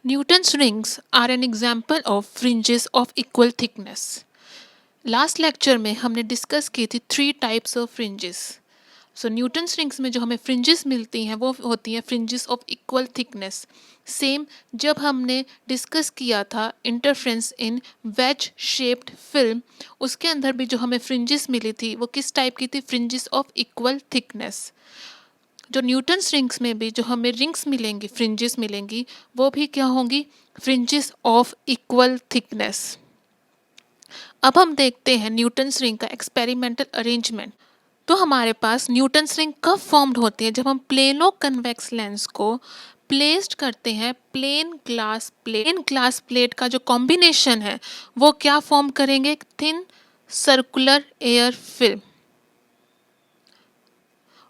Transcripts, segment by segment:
Newton's rings are an example of fringes of equal thickness. Last lecture में हमने discuss की थी 3 types of fringes. So Newton's rings में जो हमें फ्रिंजेस मिलती हैं वो होती हैं fringes of equal thickness. Same जब हमने डिस्कस किया था interference in wedge shaped film, उसके अंदर भी जो हमें फ्रिंजेस मिली थी वो किस टाइप की थी? Fringes of equal thickness. जो न्यूटन्स रिंग्स में भी जो हमें रिंग्स मिलेंगी, फ्रिंजेस मिलेंगी, वो भी क्या होंगी? Fringes of equal thickness. अब हम देखते हैं न्यूटन्स रिंग का एक्सपेरिमेंटल अरेंजमेंट. तो हमारे पास न्यूटन्स रिंग कब फॉर्म्ड होती है? जब हम प्लेनो कन्वेक्स लेंस को प्लेस्ड करते हैं प्लेन ग्लास प्लेट का जो कॉम्बिनेशन है वो क्या फॉर्म करेंगे? Thin circular air film.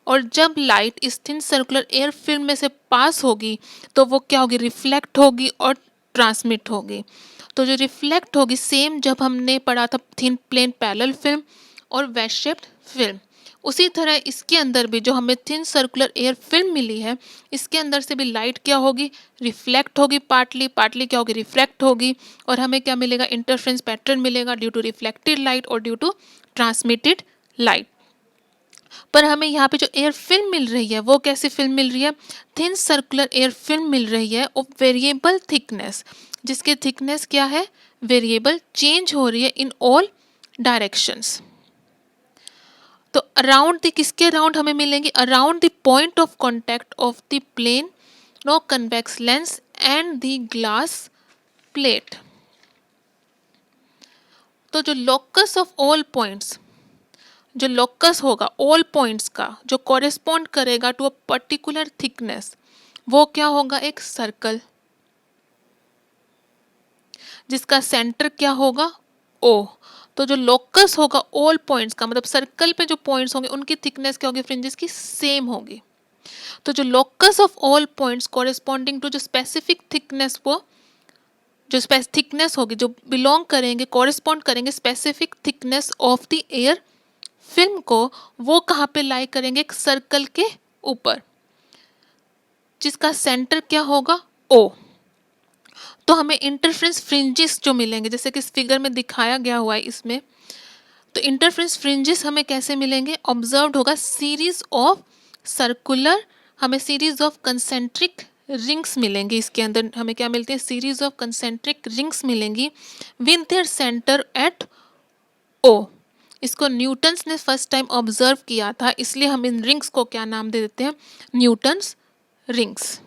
और जब लाइट इस थिन सर्कुलर एयर फिल्म में से पास होगी तो वो क्या होगी? रिफ्लेक्ट होगी और ट्रांसमिट होगी. तो जो रिफ्लेक्ट होगी, सेम जब हमने पढ़ा था थिन प्लेन पैरेलल फिल्म और वेज शेप्ड फिल्म, उसी तरह इसके अंदर भी जो हमें थिन सर्कुलर एयर फिल्म मिली है, इसके अंदर से भी लाइट क्या होगी? रिफ्लेक्ट होगी, पार्टली क्या होगी? रिफ्लेक्ट होगी. और हमें क्या मिलेगा? इंटरफ्रेंस पैटर्न मिलेगा ड्यू टू रिफ्लेक्टेड लाइट और ड्यू टू ट्रांसमिटेड लाइट. पर हमें यहाँ पे जो एयर फिल्म मिल रही है वो कैसी फिल्म मिल रही है? थिन सर्कुलर एयर फिल्म मिल रही है ऑफ वेरिएबल थिकनेस, जिसके थिकनेस क्या है? वेरिएबल, चेंज हो रही है इन ऑल डायरेक्शंस. तो अराउंड द किसके अराउंड हमें मिलेंगे? Around the point of contact of the plano convex lens and the glass plate. तो जो लोकस ऑफ ऑल पॉइंट्स, जो लोकस होगा ऑल पॉइंट्स का, जो कॉरेस्पॉन्ड करेगा टू अ पर्टिकुलर थिकनेस, वो क्या होगा? एक सर्कल, जिसका सेंटर क्या होगा? ओ. तो जो लोकस होगा ऑल पॉइंट्स का, मतलब सर्कल पे जो पॉइंट्स होंगे उनकी थिकनेस क्या होगी? फ्रिंजेस की सेम होगी. तो जो locus of all points corresponding to जो स्पेसिफिक थिकनेस, वो जो थिकनेस होगी, जो बिलोंग करेंगे, कॉरेस्पॉन्ड करेंगे specific thickness of the air film को, वो कहाँ पे लाई करेंगे? एक सर्कल के ऊपर, जिसका सेंटर क्या होगा? ओ. तो हमें इंटरफ्रेंस फ्रिंजेस जो मिलेंगे, जैसे कि इस फिगर में दिखाया गया हुआ है इसमें, तो इंटरफ्रेंस फ्रिंजेस हमें कैसे मिलेंगे? ऑब्जर्व्ड होगा सीरीज ऑफ सर्कुलर, हमें सीरीज ऑफ कंसेंट्रिक रिंग्स मिलेंगी. इसके अंदर हमें क्या मिलती है? सीरीज ऑफ कंसेंट्रिक रिंग्स मिलेंगी विद देयर सेंटर एट ओ. इसको न्यूटन्स ने फर्स्ट टाइम ऑब्जर्व किया था, इसलिए हम इन रिंग्स को क्या नाम दे देते हैं? Newton's rings.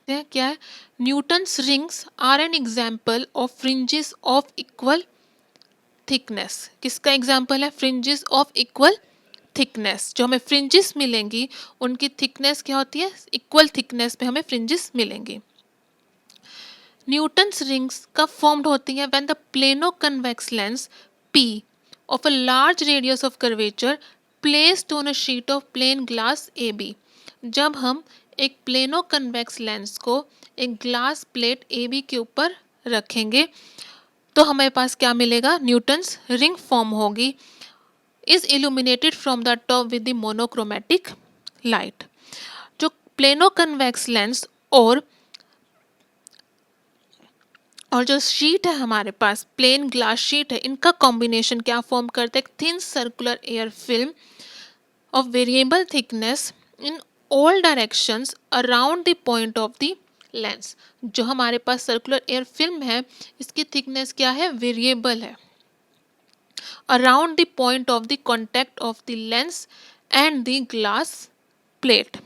क्या है? Newton's rings are an example of fringes of equal thickness. किसका एग्जाम्पल है? Fringes of equal thickness. जो हमें फ्रिंजेस मिलेंगी उनकी थिकनेस क्या होती है? इक्वल थिकनेस पे हमें फ्रिंजेस मिलेंगी. न्यूटन्स रिंग्स कब फॉर्म्ड होती हैं? When the plano convex lens P of a large radius of curvature placed on a sheet of plain glass AB. जब हम एक प्लेनो कन्वेक्स लेंस को एक ग्लास प्लेट AB के ऊपर रखेंगे तो हमारे पास क्या मिलेगा? न्यूटन्स रिंग फॉर्म होगी. Is illuminated from the top with the monochromatic light. जो प्लेनो कन्वेक्स लेंस और जो शीट है हमारे पास, प्लेन ग्लास शीट है, इनका कॉम्बिनेशन क्या फॉर्म करते हैं? Thin circular air film of variable thickness in all directions around the point of the lens. जो हमारे पास सर्कुलर एयर फिल्म है, इसकी थिकनेस क्या है? वेरिएबल है. Around the point of the contact of the lens and the glass plate.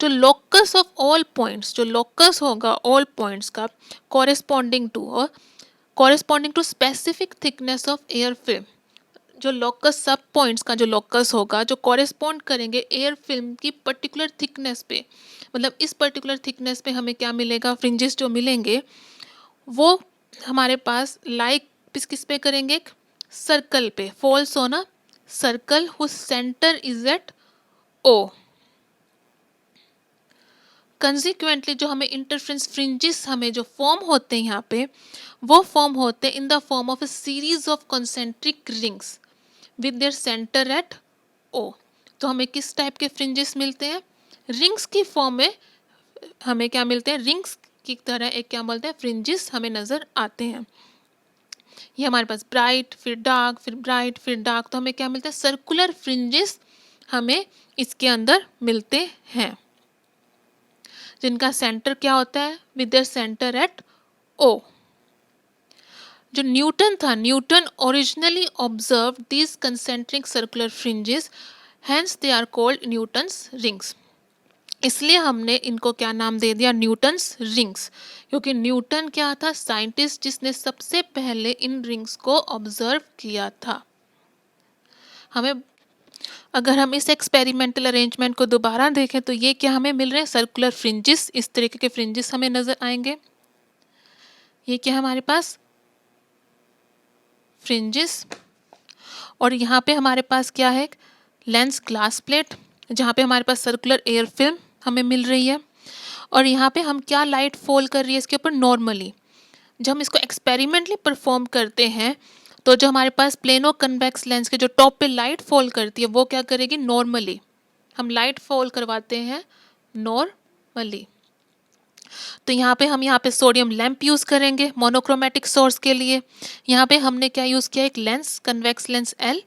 जो locus of all points, जो locus होगा ऑल पॉइंट्स का corresponding to specific thickness of air film. जो लोकस सब पॉइंट्स का जो लोकस होगा, जो कॉरेस्पॉन्ड करेंगे एयर फिल्म की पर्टिकुलर थिकनेस पे, मतलब इस पर्टिकुलर थिकनेस पे हमें क्या मिलेगा? फ्रिंजेस जो मिलेंगे वो हमारे पास लाइक किस पे करेंगे? एक सर्कल पे, falls on a circle whose centre is at O. Consequently जो हमें इंटरफ्रेंस फ्रिंजेस हमें जो फॉर्म होते हैं यहाँ पे, वो फॉर्म होते हैं in the form of a series of concentric rings with their centre at O. तो हमें किस टाइप के फ्रिंजेस मिलते हैं? रिंग्स की फॉर्म में हमें क्या मिलते हैं? रिंग्स की तरह एक क्या बोलते हैं, फ्रिंजेस हमें नज़र आते हैं। ये हमारे पास ब्राइट, फिर डार्क, फिर ब्राइट, फिर डार्क, तो हमें क्या मिलता है, सर्कुलर फ्रिंजेस हमें इसके अंदर मिलते हैं, जिनका सेंटर क्या होता है, with their centre at O. जो न्यूटन था, Newton originally observe these concentric circular fringes, hence they are called Newton's rings. इसलिए हमने इनको क्या नाम दे दिया, न्यूटन्स रिंग्स, क्योंकि न्यूटन क्या था, साइंटिस्ट जिसने सबसे पहले इन रिंग्स को ऑब्जर्व किया था। हमें अगर हम इस एक्सपेरिमेंटल अरेंजमेंट को दोबारा देखें तो ये क्या हमें मिल रहे हैं, सर्कुलर फ्रिंजेस, इस तरीके के फ्रिंजेस हमें नजर आएंगे। ये क्या है हमारे पास, फ्रिंजेस, और यहाँ पे हमारे पास क्या है, लेंस ग्लास प्लेट, जहाँ पे हमारे पास सर्कुलर एयर फिल्म हमें मिल रही है, और यहाँ पे हम क्या लाइट फॉल कर रही है इसके ऊपर नॉर्मली। जब हम इसको एक्सपेरिमेंटली परफॉर्म करते हैं तो जो हमारे पास प्लेनो कन्वेक्स लेंस के जो टॉप पे लाइट फॉल करती है वो क्या करेगी, नॉर्मली हम लाइट फॉल करवाते हैं नॉर्मली। तो यहाँ पे सोडियम लैंप यूज़ करेंगे मोनोक्रोमेटिक सोर्स के लिए। यहाँ पे हमने क्या यूज़ किया, एक lens, convex lens L,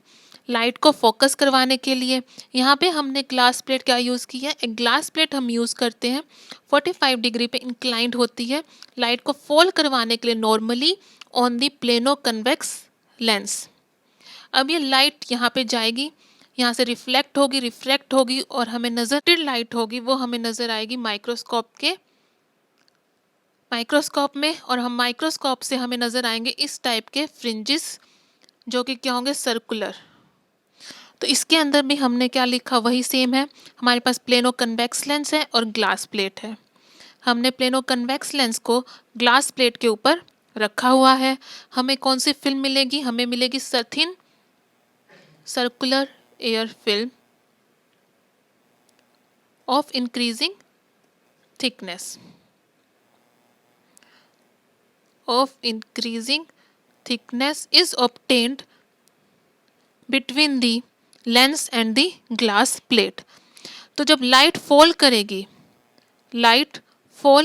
light को फोकस करवाने के लिए। यहाँ पे हमने ग्लास प्लेट क्या यूज़ की है, एक ग्लास प्लेट हम यूज़ करते हैं 45 डिग्री पे इंक्लाइंड होती है लाइट को फॉल करवाने के लिए normally on the plano convex lens. अब ये लाइट यहाँ पे जाएगी, यहाँ से रिफ्लेक्ट होगी, रिफ्रैक्ट होगी, और हमें नजर लाइट होगी वो हमें नज़र आएगी माइक्रोस्कोप में, और हम माइक्रोस्कोप से हमें नज़र आएंगे इस टाइप के फ्रिंजेस जो कि क्या होंगे, सर्कुलर। तो इसके अंदर भी हमने क्या लिखा, वही सेम है, हमारे पास प्लेनो कन्वेक्स लेंस है और ग्लास प्लेट है। हमने प्लेनो कन्वेक्स लेंस को ग्लास प्लेट के ऊपर रखा हुआ है। हमें कौन सी फिल्म मिलेगी, हमें मिलेगी thin circular air film of increasing thickness, is obtained between the lens and the glass plate। तो जब लाइट फॉल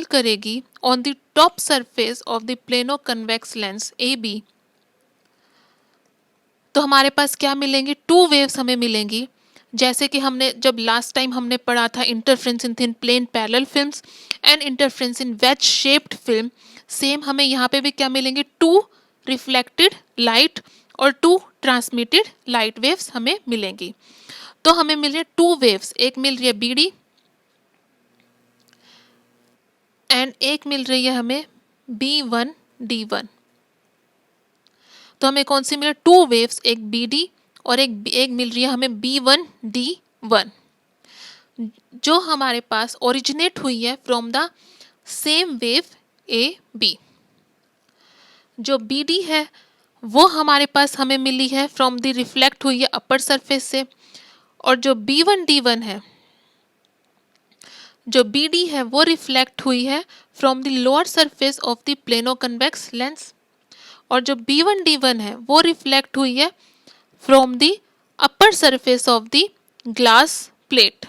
करेगी on the top surface of the plano convex lens A B, तो हमारे पास क्या मिलेंगी, टू वेव्स हमें मिलेंगी। जैसे कि हमने जब लास्ट टाइम हमने पढ़ा था interference in thin plane parallel films and interference in wedge shaped film, same हमें यहाँ पे भी क्या मिलेंगे, टू रिफ्लेक्टेड लाइट और टू ट्रांसमिटेड लाइट वेव्स हमें मिलेंगी। तो हमें मिल रही है टू वेव्स, एक मिल रही है बीडी एंड एक मिल रही है हमें B1D1। तो हमें कौन सी मिल रही है, टू वेव्स, एक BD और एक मिल रही है हमें B1D1, जो हमारे पास ओरिजिनेट हुई है from the same wave AB। जो BD है वो हमारे पास हमें मिली है फ्रॉम द रिफ्लेक्ट हुई है अपर सरफेस से, और जो B1D1 है, जो BD है वो रिफ्लेक्ट हुई है from the lower surface of the plano convex lens, और जो B1D1 है वो रिफ्लेक्ट हुई है from the upper surface of the glass plate.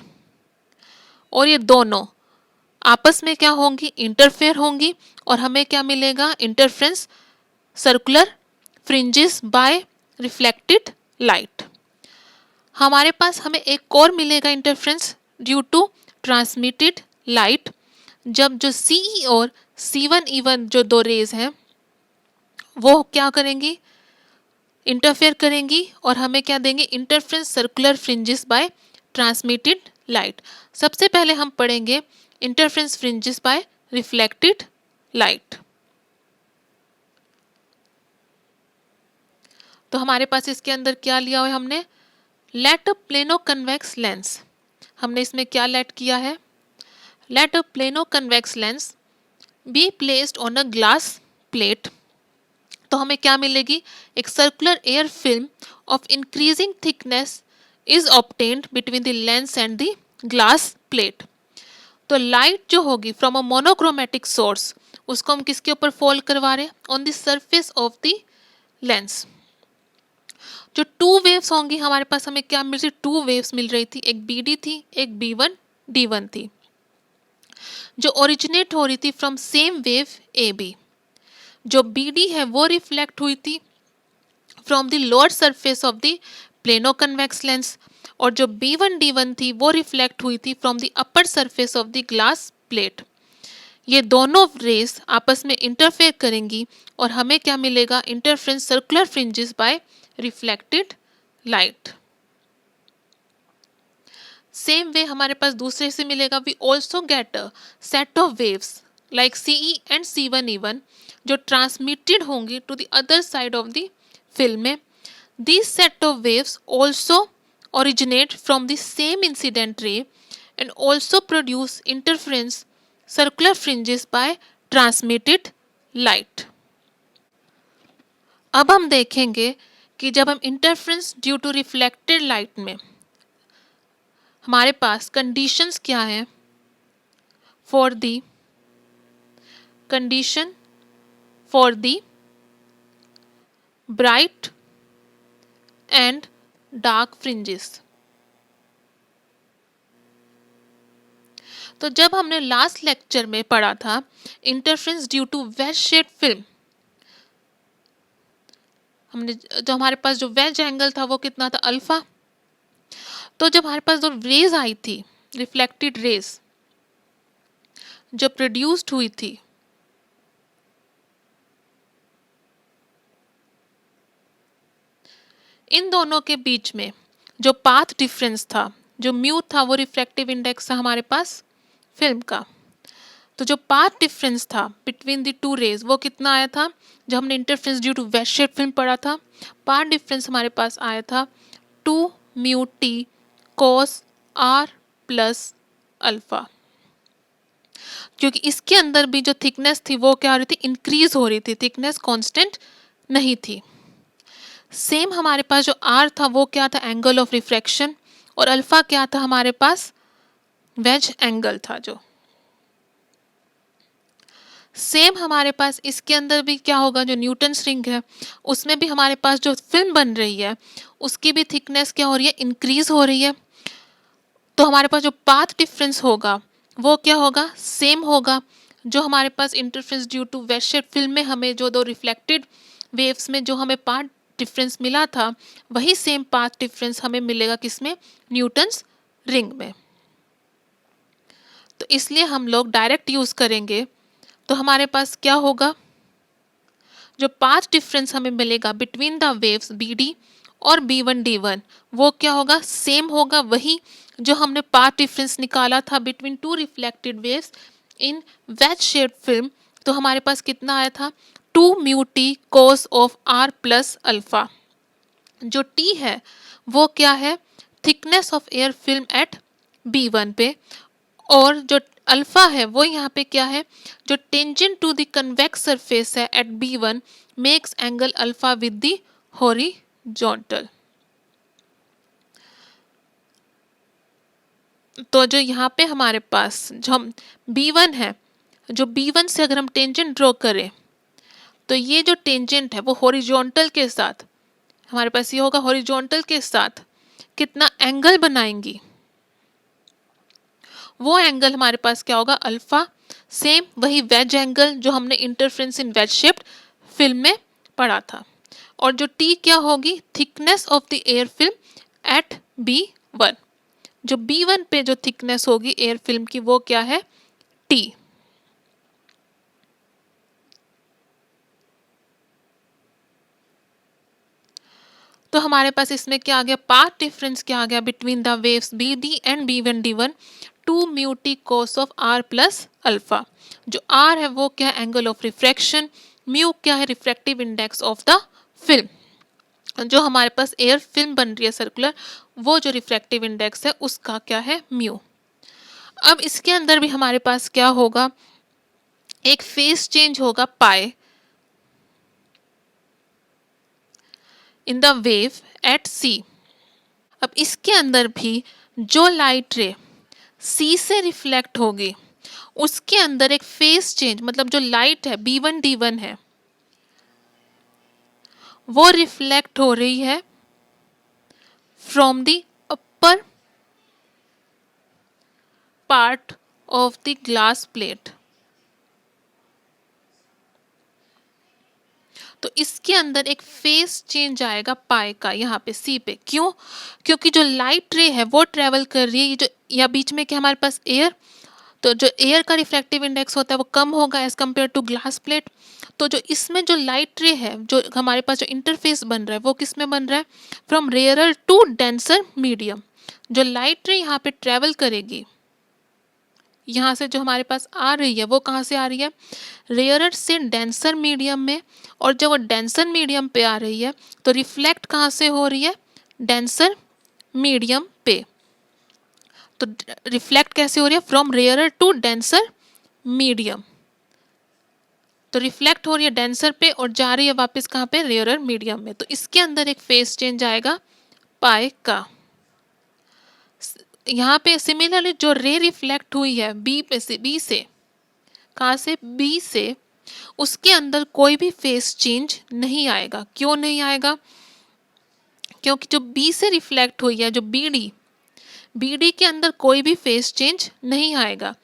और ये दोनों आपस में क्या होंगी, इंटरफेयर होंगी, और हमें क्या मिलेगा, interference circular fringes by reflected light. हमारे पास हमें एक और मिलेगा interference due to transmitted light, जब जो CE और C1E1 जो दो रेज हैं वो क्या करेंगी, इंटरफेयर करेंगी, और हमें क्या देंगे, interference circular fringes by transmitted light. सबसे पहले हम पढ़ेंगे interference fringes by reflected light. तो हमारे पास इसके अंदर क्या लिया हुआ है हमने, let a plano convex lens, हमने इसमें क्या लेट किया है, let a plano convex lens be placed on a glass plate. तो हमें क्या मिलेगी, एक circular air film of increasing thickness is obtained between the lens and the glass plate. तो लाइट जो होगी फ्रॉम अ मोनोक्रोमेटिक सोर्स, उसको हम किसके ऊपर फॉल करवा रहे हैं, on the surface of the lens. जो टू वेव्स होंगी हमारे पास, हमें क्या मिल रही, टू वेव्स मिल रही थी, एक BD थी, एक B1D1 थी। जो ओरिजिनेट हो रही थी from same wave A B. जो बी डी है वो रिफ्लेक्ट हुई थी from the lower surface of the plano convex lens, और जो B1D1 थी वो रिफ्लेक्ट हुई थी from the upper surface of the glass plate. ये दोनों रेस आपस में इंटरफेयर करेंगी और हमें क्या मिलेगा, interference circular fringes by reflected light. Same way हमारे पास दूसरे से मिलेगा, we also get a set of waves like CE and C1E1 जो ट्रांसमिटेड होंगी to the other side of the film में। These set of waves also originate from the same incident ray and also produce interference circular fringes by transmitted light. अब हम देखेंगे कि जब हम interference due to reflected light में हमारे पास कंडीशंस क्या हैं for the condition for the bright and dark fringes. तो जब हमने लास्ट लेक्चर में पढ़ा था interference due to wedge shaped film, हमने जो हमारे पास जो वेज एंगल था वो कितना था, अल्फा। तो जब हमारे पास जो रेज आई थी, रिफ्लेक्टेड रेज जो प्रोड्यूस्ड हुई थी, इन दोनों के बीच में जो पाथ डिफरेंस था, जो म्यू था, वो रिफ्रैक्टिव इंडेक्स था हमारे पास फिल्म का। तो जो पाथ डिफरेंस था बिटवीन द टू रेज वो कितना आया था, जब हमने interference due to wedge shaped film पढ़ा था, पाथ डिफरेंस हमारे पास आया था 2 mu T cos R plus alpha. क्योंकि इसके अंदर भी जो थिकनेस थी वो क्या हो रही थी, इंक्रीज हो रही थी, थिकनेस कांस्टेंट नहीं थी। सेम हमारे पास जो आर था वो क्या था, एंगल ऑफ रिफ्रैक्शन, और अल्फा क्या था हमारे पास, वेज एंगल था। जो सेम हमारे पास इसके अंदर भी क्या होगा, जो न्यूटन्स रिंग है उसमें भी हमारे पास जो फिल्म बन रही है उसकी भी थिकनेस क्या हो रही है, इंक्रीज हो रही है। तो हमारे पास जो पाथ डिफरेंस होगा वो क्या होगा, सेम होगा। जो हमारे पास interference due to wedge shaped film में हमें जो दो रिफ्लेक्टेड वेव्स में जो हमें पाथ डिफरेंस मिला था, वही सेम पाथ डिफरेंस हमें मिलेगा किसमें, न्यूटन्स रिंग में। तो इसलिए हम लोग डायरेक्ट यूज करेंगे। तो हमारे पास क्या होगा, जो पाथ डिफरेंस हमें मिलेगा बिटवीन द वेव्स BD और B1D1 वो क्या होगा, सेम होगा, वही जो हमने पाथ डिफरेंस निकाला था between two reflected waves in wedge shaped film. तो हमारे पास कितना आया था, 2 mu T cos of R plus alpha. जो T है वो क्या है, thickness of air film at B1 पे, और जो अल्फा है वो यहाँ पे क्या है, जो tangent to the convex surface है at B1 makes angle alpha with the horizontal. तो जो यहाँ पे हमारे पास जो हम B1 है, जो B1 से अगर हम टेंजेंट ड्रॉ करें तो ये जो टेंजेंट है वो हॉरिजॉन्टल के साथ हमारे पास ये होगा, हॉरिजॉन्टल के साथ कितना एंगल बनाएंगी, वो एंगल हमारे पास क्या होगा, अल्फा। सेम वही वेज एंगल जो हमने interference in wedge shaped film में पढ़ा था। और जो टी क्या होगी, thickness of the air film at B1। जो B1 पे जो थिकनेस होगी एयर फिल्म की वो क्या है, टी। तो हमारे पास इसमें क्या आ गया, पाथ डिफरेंस क्या आ गया between the waves BD and B1D1, 2 mu T cos of R plus alpha. जो R है वो क्या है, एंगल ऑफ रिफ्रैक्शन, म्यू क्या है, refractive index of the film. जो हमारे पास एयर फिल्म बन रही है सर्कुलर, वो जो रिफ्रैक्टिव इंडेक्स है उसका क्या है, म्यू। अब इसके अंदर भी हमारे पास क्या होगा, एक फेस चेंज होगा pi in the wave at C। अब इसके अंदर भी जो लाइट रे C से रिफ्लेक्ट होगी उसके अंदर एक फेस चेंज, मतलब जो लाइट है B1D1 है वो रिफ्लेक्ट हो रही है from the upper part of the glass plate. तो इसके अंदर एक फेस चेंज आएगा पाई का यहाँ पे सी पे। क्यों? क्योंकि जो लाइट रे है वो ट्रेवल कर रही है, ये जो या बीच में क्या हमारे पास एयर, तो जो एयर का रिफ्रैक्टिव इंडेक्स होता है वो कम होगा as compare to glass plate. तो जो इसमें जो लाइट रे है, जो हमारे पास जो इंटरफेस बन रहा है वो किस में बन रहा है? From rarer to denser medium. जो लाइट रे यहाँ पे ट्रेवल करेगी, यहाँ से जो हमारे पास आ रही है वो कहाँ से आ रही है? रेयरर से डेंसर मीडियम में। और जब वो डेंसर मीडियम पे आ रही है तो रिफ्लेक्ट कहाँ से हो रही है? डेंसर मीडियम पे। तो रिफ्लेक्ट कैसे हो रही है? From rarer to denser medium. तो रिफ्लेक्ट हो रही है डेंसर पे और जा रही है वापस कहाँ पे? रेयरर मीडियम में। तो इसके अंदर एक फेस चेंज आएगा पाई का। यहाँ पे सिमिलरली जो रे रिफ्लेक्ट हुई है बी पे से, बी से कहाँ से? बी से, उसके अंदर कोई भी फेस चेंज नहीं आएगा। क्यों नहीं आएगा? क्योंकि जो बी से रिफ्लेक्ट हुई है, जो बीडी के अंदर कोई भी फेस चेंज नहीं आएगा।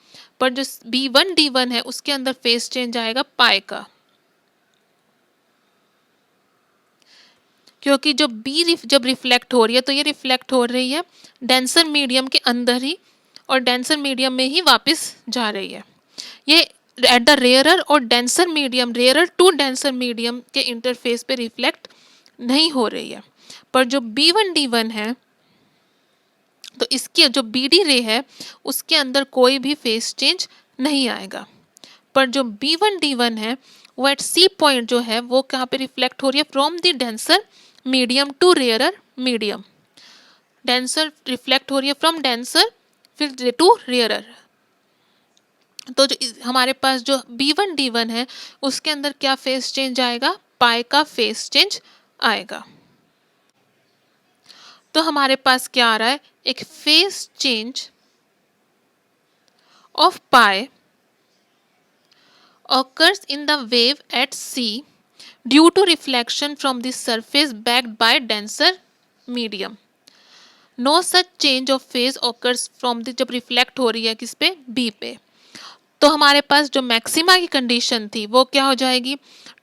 पर जो B1D1 है उसके अंदर फेस चेंज आएगा पाई का। क्योंकि जो जब रिफ्लेक्ट हो रही है तो ये रिफ्लेक्ट हो रही है डेंसर मीडियम के अंदर ही और डेंसर मीडियम में ही वापस जा रही है। ये एट द रेयरर और denser medium, rarer to denser medium के इंटरफेस पे रिफ्लेक्ट नहीं हो रही है। पर जो B1D1 है, तो इसकी जो BD रे है उसके अंदर कोई भी फेस चेंज नहीं आएगा। पर जो B1D1 है वो एट सी पॉइंट जो है वो कहाँ पे रिफ्लेक्ट हो रही है? From the denser medium to rarer medium. Denser reflect हो रही है फ्रॉम डेंसर फिर टू रेयरर। तो जो हमारे पास जो B1D1 है उसके अंदर क्या फेस चेंज आएगा? पाई का फेस चेंज आएगा। तो हमारे पास क्या आ रहा है? एक phase change of pi occurs in the wave at C due to reflection from the surface backed by denser medium. No such change of phase occurs from the, जब रिफ्लेक्ट हो रही है किस पे? B पे। तो हमारे पास जो मैक्सिमा की कंडीशन थी वो क्या हो जाएगी?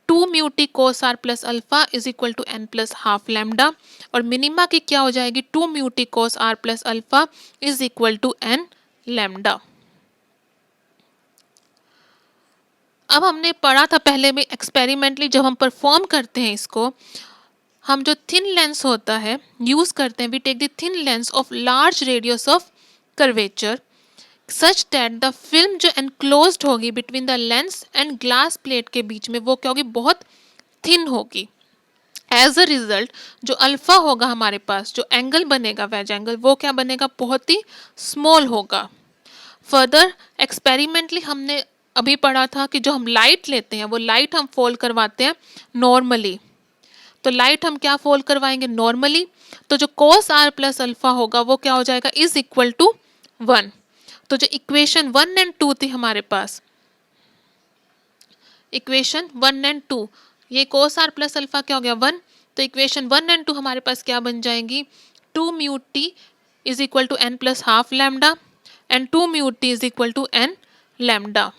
2 mu T cos R plus alpha is equal to n plus half lambda. और मिनिमा की क्या हो जाएगी? 2 mu T cos R plus alpha is equal to n lambda. अब हमने पढ़ा था पहले में एक्सपेरिमेंटली, जब हम परफॉर्म करते हैं इसको, हम जो थिन लेंस होता है यूज करते हैं, we take the thin lens of large radius of curvature such that the film जो एनक्लोज्ड होगी between the lens and glass plate के बीच में वो क्या होगी? बहुत थिन होगी। एज अ रिजल्ट जो अल्फा होगा हमारे पास, जो एंगल बनेगा वेज एंगल, वो क्या बनेगा? बहुत ही स्मॉल होगा। फर्दर एक्सपेरिमेंटली हमने अभी पढ़ा था कि जो हम लाइट लेते हैं वो लाइट हम फोल्ड करवाते हैं नॉर्मली। तो लाइट हम क्या फोल्ड करवाएंगे? नॉर्मली। तो जो कोस आर प्लस अल्फा होगा वो क्या हो जाएगा? Is equal to 1। तो जो इक्वेशन 1 एंड 2 थी हमारे पास, इक्वेशन 1 एंड 2, ये कोस आर प्लस अल्फा क्या हो गया? 1। तो इक्वेशन 1 एंड 2 हमारे पास क्या बन जाएंगी? 2 mu T is equal to n plus half lambda and 2 mu T is equal to n lambda.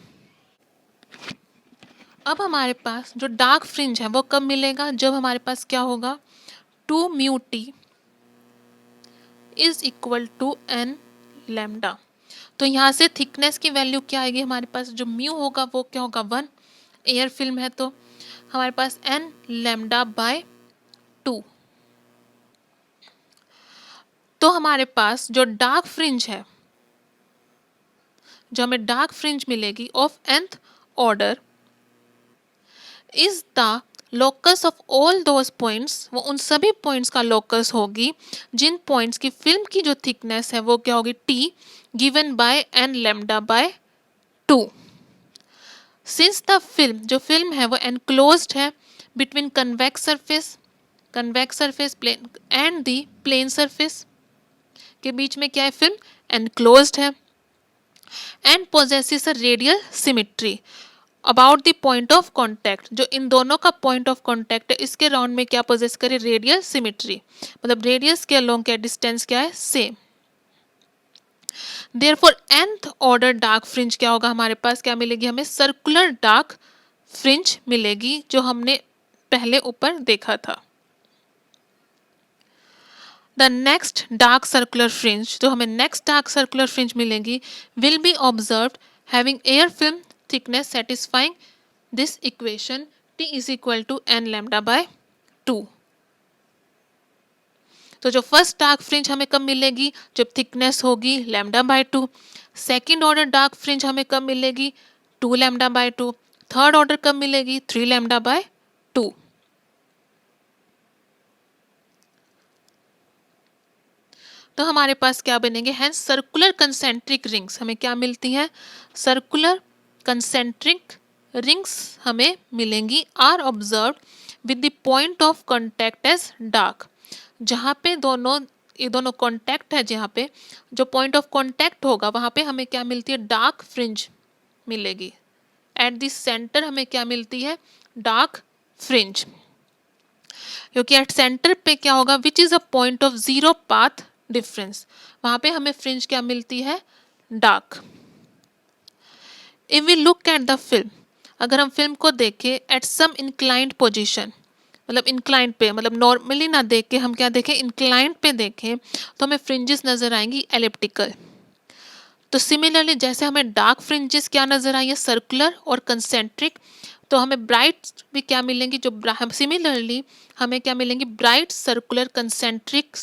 अब हमारे पास जो डार्क फ्रिंज है वो कब मिलेगा? जब हमारे पास क्या होगा? 2 mu T is equal to n lambda. तो यहाँ से थिकनेस की वैल्यू क्या आएगी हमारे पास? जो म्यू होगा वो क्या होगा? 1। एयर फिल्म है तो हमारे पास n लैम्डा बाय 2। तो हमारे पास जो डार्क फ्रिंज है, जो हमें डार्क फ्रिंज मिलेगी of nth order is the locus of all those points, वो उन सभी पॉइंट्स का लोकस होगी जिन पॉइंट्स की फिल्म की जो थिकनेस है वो क्या होगी? T given by n lambda by 2। Since the film, जो फिल्म है वो एनक्लोज्ड है between convex surface plane and the plane surface के बीच में क्या है? फिल्म एनक्लोज्ड है and possesses a radial symmetry about the point of contact. जो इन दोनों का पॉइंट ऑफ कॉन्टैक्ट है इसके राउंड में क्या पोजेस करे? Radial symmetry. मतलब रेडियस के अलोंग क्या डिस्टेंस क्या है? Same. Therefore nth order dark fringe क्या होगा, हमारे पास क्या मिलेगी, हमें सर्कुलर डार्क फ्रिंज मिलेगी जो हमने पहले ऊपर देखा था। The next dark circular fringe, जो हमें नेक्स्ट डार्क सर्कुलर फ्रिंज मिलेगी, will be observed having air film thickness satisfying this equation t is equal to n lambda by 2। तो जो फर्स्ट डार्क फ्रिंज हमें कब मिलेगी, जब थिकनेस होगी lambda by 2। Second order dark fringe हमें कब मिलेगी, 2 लैम्डा बाय 2। थर्ड ऑर्डर कब मिलेगी, 3 लैम्डा बाय 2। तो हमारे पास क्या बनेंगे, हैं सर्कुलर कंसेंट्रिक रिंग्स, हमें क्या मिलती हैं, सर्कुलर कंसेंट्रिक रिंग्स हमें मिलेंगी, are observed with the point of contact as dark. जहाँ पे ये दोनों कॉन्टैक्ट है, जहाँ पे जो पॉइंट ऑफ कॉन्टैक्ट होगा वहाँ पे हमें क्या मिलती है, डार्क फ्रिंज मिलेगी। एट द सेंटर हमें क्या मिलती है, डार्क फ्रिंज, क्योंकि एट सेंटर पे क्या होगा, which is a point of zero path difference, वहाँ पे हमें फ्रिंज क्या मिलती है, dark. If we look at the film, अगर हम फिल्म को देखें एट सम इंक्लाइंड पोजीशन, मतलब इंक्लाइंड पे, मतलब नॉर्मली ना देख के हम क्या देखें, इंक्लाइंड पे देखें, तो हमें फ्रिंजेस नजर आएंगी एलिप्टिकल। तो सिमिलरली जैसे हमें डार्क फ्रिंजेस क्या नजर आई है, सर्कुलर और कंसेंट्रिक, तो हमें ब्राइट भी क्या मिलेंगी, जो सिमिलरली हमें क्या मिलेंगी, bright circular concentric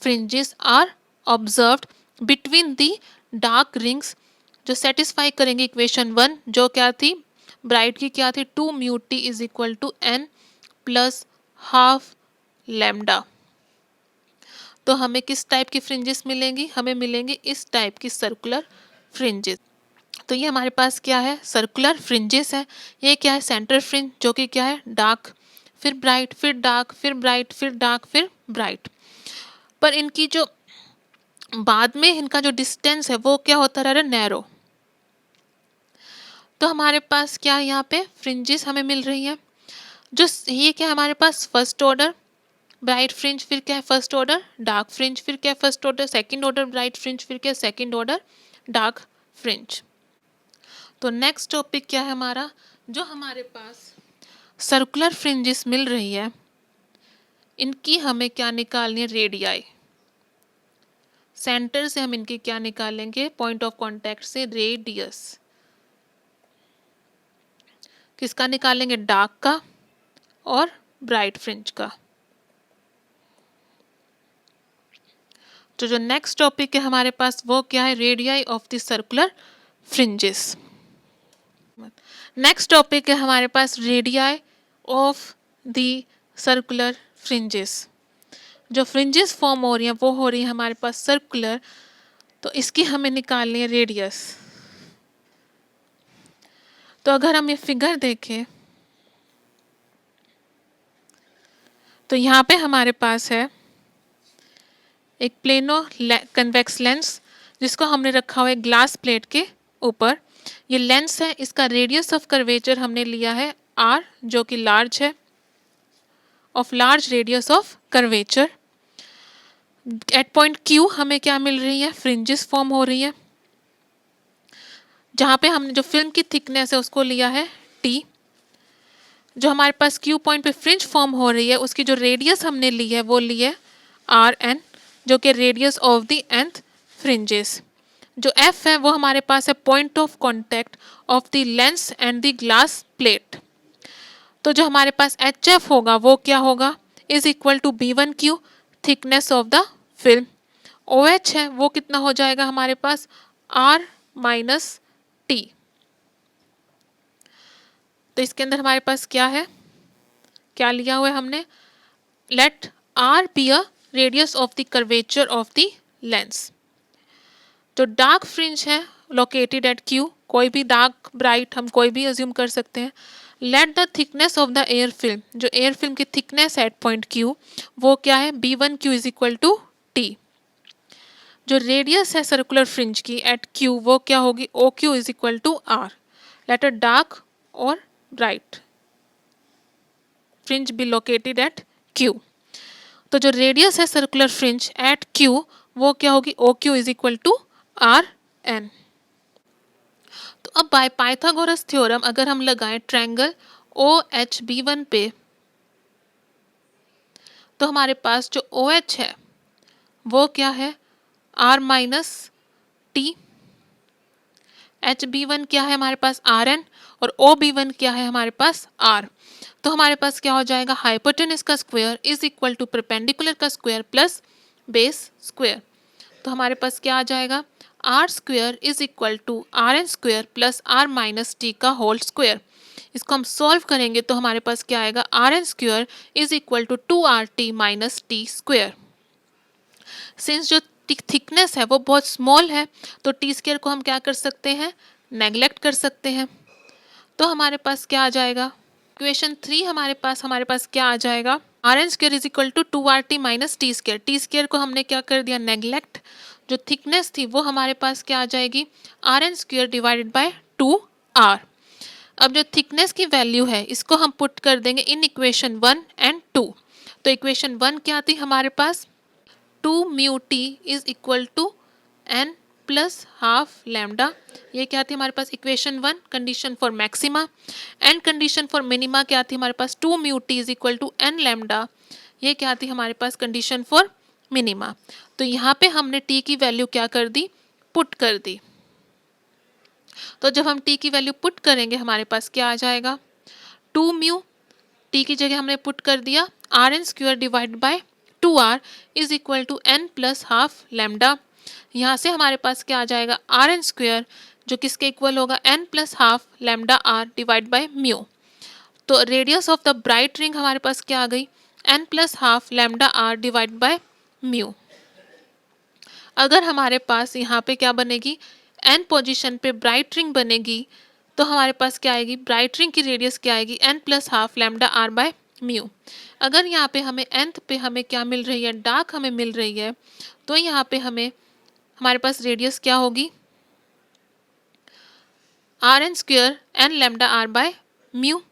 fringes are observed between the dark rings, जो सेटिस्फाई करेंगे इक्वेशन 1, जो क्या थी, ब्राइट की क्या थी, 2 mu T is equal to n plus half lambda. तो हमें किस टाइप की फ्रिंजेस मिलेंगी, हमें मिलेंगी इस टाइप की सर्कुलर फ्रिंजेस। तो ये हमारे पास क्या है, सर्कुलर फ्रिंजेस है। ये क्या है, सेंटर फ्रिंज, जो कि क्या है, डार्क, फिर ब्राइट, फिर डार्क, फिर ब्राइट, फिर डार्क, फिर ब्राइट। पर इनकी जो बाद में इनका जो डिस्टेंस है वो क्या होता रह रहा है, नैरो। तो हमारे पास क्या है, यहाँ पे फ्रिंजेस हमें मिल रही है, जो ये क्या है हमारे पास, फर्स्ट ऑर्डर ब्राइट फ्रिंज, फिर क्या है फर्स्ट ऑर्डर डार्क फ्रिंज, फिर क्या है first order second order bright fringe, फिर क्या है सेकंड ऑर्डर डार्क फ्रिंज। तो नेक्स्ट टॉपिक क्या है हमारा, जो हमारे पास सर्कुलर फ्रिंजेस मिल रही है, इनकी हमें क्या निकालनी है, रेडियाई। सेंटर से हम इनकी क्या निकालेंगे, पॉइंट ऑफ कांटेक्ट से रेडियस। किसका निकालेंगे, डार्क का और ब्राइट फ्रिंज का। तो जो नेक्स्ट टॉपिक है हमारे पास वो क्या है, radii of the circular fringes. Next topic है हमारे पास radii of the circular fringes. जो फ्रिंजेस फॉर्म हो रही हैं वो हो रही है हमारे पास सर्कुलर, तो इसकी हमें निकालनी है रेडियस। तो अगर हम ये फिगर देखें तो यहाँ पे हमारे पास है एक प्लेनो कन्वेक्स लेंस, जिसको हमने रखा हुआ है ग्लास प्लेट के ऊपर। ये लेंस है, इसका रेडियस ऑफ कर्वेचर हमने लिया है r, जो कि लार्ज है, of large radius of curvature. At point Q हमें क्या मिल रही है, फ्रिंजेस फॉर्म हो रही है, जहाँ पे हमने जो फिल्म की थिकनेस है उसको लिया है t। जो हमारे पास Q पॉइंट पे फ्रिंज फॉर्म हो रही है उसकी जो रेडियस हमने ली है वो ली है Rn, जो कि radius of the nth fringes. जो F है वो हमारे पास है point of contact of the lens and the glass plate. तो जो हमारे पास HF होगा वो क्या होगा, is equal to B1Q thickness of the film. OH है वो कितना हो जाएगा हमारे पास, R माइनस T। तो इसके अंदर हमारे पास क्या है, क्या लिया हुआ है हमने, let R be a radius of the curvature of the lens. जो डार्क फ्रिंज है लोकेटेड एट Q, कोई भी डार्क ब्राइट हम कोई भी अज्यूम कर सकते हैं। Let the thickness of the air film, जो एयर फिल्म की थिकनेस एट पॉइंट Q वो क्या है, B1Q is equal to T। जो रेडियस है सर्कुलर फ्रिंज की एट Q वो क्या होगी, OQ is equal to R। Let a dark और bright fringe be located at Q। तो जो रेडियस है सर्कुलर फ्रिंज एट Q वो क्या होगी, OQ is equal to R n. तो अब बाय पाइथागोरस थ्योरम अगर हम लगाएं triangle O H B one पे, तो हमारे पास जो ओ एच है वो क्या है, R minus t. H B one क्या है हमारे पास, आर एन, और ओ बी वन क्या है हमारे पास, आर। तो हमारे पास क्या हो जाएगा, हाइपोटेनस का square is equal to perpendicular का स्क्वायर प्लस बेस स्क्वायर। तो हमारे पास क्या आ जाएगा, R square is equal to R n square plus R minus t का होल स्क्वायर। इसको हम सॉल्व करेंगे तो हमारे पास क्या आएगा, R n square is equal to 2RT minus t square. Since जो थिकनेस है वो बहुत स्मॉल है, तो टी स्क्वायर को हम क्या कर सकते हैं, नेग्लेक्ट कर सकते हैं। तो हमारे पास क्या आ जाएगा, इक्वेशन 3 हमारे पास क्या आ जाएगा, R n square is equal to 2RT minus t square. T square को हमने क्या कर दिया, नेग्लेक्ट। जो थिकनेस थी वो हमारे पास क्या आ जाएगी, R n square divided by 2R। अब जो थिकनेस की वैल्यू है इसको हम पुट कर देंगे इन इक्वेशन 1 एंड 2। तो इक्वेशन 1 क्या थी हमारे पास, 2 mu T is equal to n plus half lambda. ये क्या थी हमारे पास equation 1, condition for maxima. And condition for minima क्या थी हमारे पास, 2 mu T is equal to n lambda. ये क्या थी हमारे पास कंडीशन फॉर मिनिमा। तो यहाँ पे हमने टी की वैल्यू क्या कर दी, पुट कर दी। तो जब हम टी की वैल्यू पुट करेंगे हमारे पास क्या आ जाएगा, 2 म्यू, टी की जगह हमने पुट कर दिया R n square divide by 2R is equal to n plus half lambda. यहाँ से हमारे पास क्या आ जाएगा, आर एन स्क्वायर जो किसके इक्वल होगा, n plus half lambda R divide by mu. तो radius of the bright ring हमारे पास क्या आ गई, n plus half lambda R divide by mu. अगर हमारे पास यहाँ पे क्या बनेगी, एन पोजीशन पे ब्राइट रिंग बनेगी, तो हमारे पास क्या आएगी, ब्राइट रिंग की रेडियस क्या आएगी, n plus half lambda R by mu. अगर यहाँ पे हमें nth पे हमें क्या मिल रही है, डार्क हमें मिल रही है, तो यहाँ पे हमें हमारे पास रेडियस क्या होगी, R n square n lambda R by mu.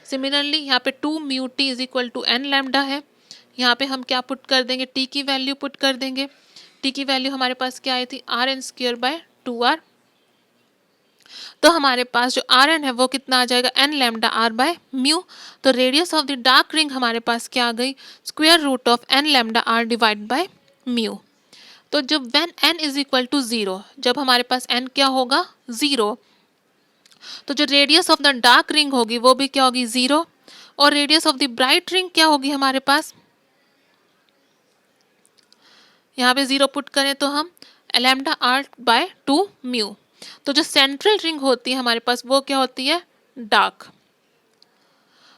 Similarly यहाँ पे 2 mu T is equal to n lambda है। यहाँ पे हम क्या पुट कर देंगे, टी की वैल्यू पुट कर देंगे। टी की वैल्यू हमारे पास क्या आई थी, are n square by 2R। तो हमारे पास जो आर एन है वो कितना आ जाएगा, n lambda R by mu. तो radius of the dark ring हमारे पास क्या आ गई, square root of n lambda R divide by mu. तो जब when n is equal to 0, जब हमारे पास n क्या होगा, 0, तो जो radius of the dark ring होगी वो भी क्या होगी, 0। और radius of the bright ring क्या होगी हमारे पास, यहाँ पे 0 पुट करें तो हम लैम्डा आर बाय 2 म्यू। तो जो सेंट्रल रिंग होती है हमारे पास वो क्या होती है, डार्क।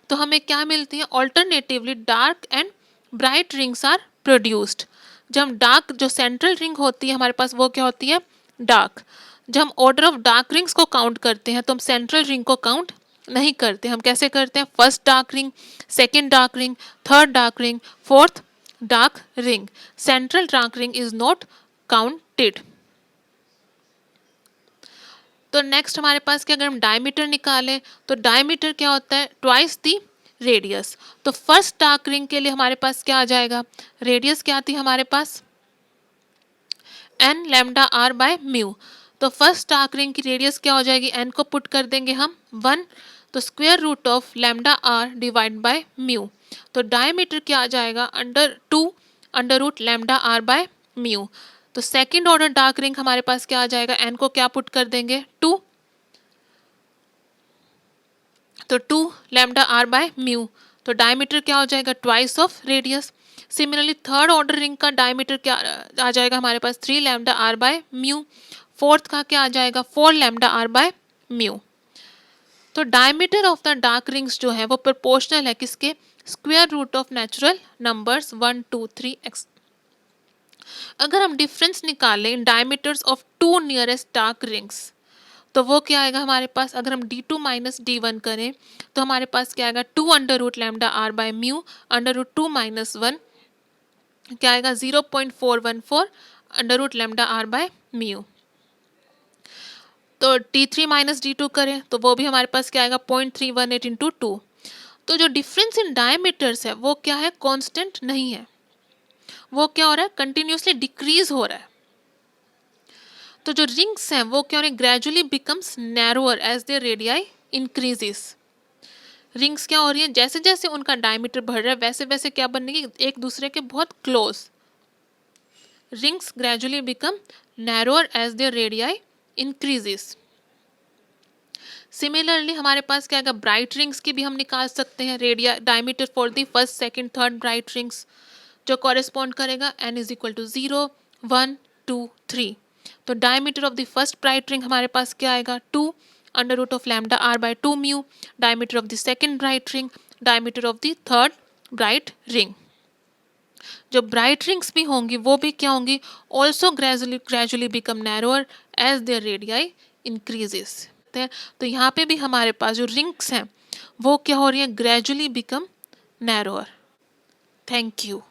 तो हमें क्या मिलती है, alternatively dark and bright rings are produced. जब हम डार्क, जो सेंट्रल रिंग होती है हमारे पास वो क्या होती है, डार्क। जब हम ऑर्डर ऑफ डार्क रिंग्स को काउंट करते हैं तो हम सेंट्रल रिंग को काउंट नहीं करते। हम कैसे करते हैं, first dark ring, second dark ring, third dark ring, fourth dark ring. Central dark ring is not counted. तो नेक्स्ट हमारे पास क्या, अगर हम डायमीटर निकालें तो डायमीटर क्या होता है, ट्वाइस दी रेडियस। तो फर्स्ट डार्क रिंग के लिए हमारे पास क्या आ जाएगा, रेडियस क्या थी हमारे पास, n lambda R by mu. तो फर्स्ट डार्क रिंग की रेडियस क्या हो जाएगी, एन को पुट कर देंगे हम 1, तो square root of lambda R divide by mu. तो डायमीटर क्या आ जाएगा, under 2 under root lambda R by mu. तो सेकेंड ऑर्डर डार्क रिंग हमारे पास क्या आ जाएगा, एन को क्या पुट कर देंगे 2, तो 2 लैम्डा आर बाय म्यू। तो डायमीटर क्या हो जाएगा, twice of radius. Similarly third order ring का डायमीटर क्या आ जाएगा हमारे पास, 3 lambda R by mu. Fourth का क्या आ जाएगा, 4 लैम्डा आर बाय म्यू। तो diameter of the dark rings जो है वो प्रोपोर्शनल है किसके, square root of natural numbers 1 2 3 x. अगर हम डिफरेंस निकालें diameters of 2 nearest dark rings, तो वो क्या आएगा हमारे पास, अगर हम d2 माइनस d1 करें तो हमारे पास क्या आएगा, 2 under root lambda R by mu under root 2 minus 1 क्या आएगा, 0.414 under root lambda R by mu. तो d3 माइनस d2 करें तो वो भी हमारे पास क्या आएगा, 0.318 इंटू 2। तो जो डिफरेंस इन डायमीटर्स है वो क्या है, कांस्टेंट नहीं है, वो क्या हो रहा है, कंटिन्यूसली डिक्रीज हो रहा है। तो जो रिंग्स हैं वो क्या हो रही है, gradually becomes narrower as their radii increases. Rings क्या हो रही हैं, जैसे जैसे उनका डायमीटर बढ़ रहा है वैसे वैसे क्या बनेगी, एक दूसरे के बहुत close. Rings gradually become narrower as their radii increases. Similarly हमारे पास क्या आएगा, ब्राइट रिंग्स की भी हम निकाल सकते हैं radii diameter for the first second third bright rings, जो कॉरेस्पॉन्ड करेगा n इज इक्वल टू 0 1 2 3। तो diameter of the first bright ring हमारे पास क्या आएगा, 2 under root of lambda R by 2 mu. Diameter of the second bright ring, diameter of the third bright ring. जो bright rings भी होंगी वो भी क्या होंगी, also gradually become narrower as their radii increases. तो यहाँ पे भी हमारे पास जो रिंग्स हैं वो क्या हो रही है, gradually become narrower. Thank you.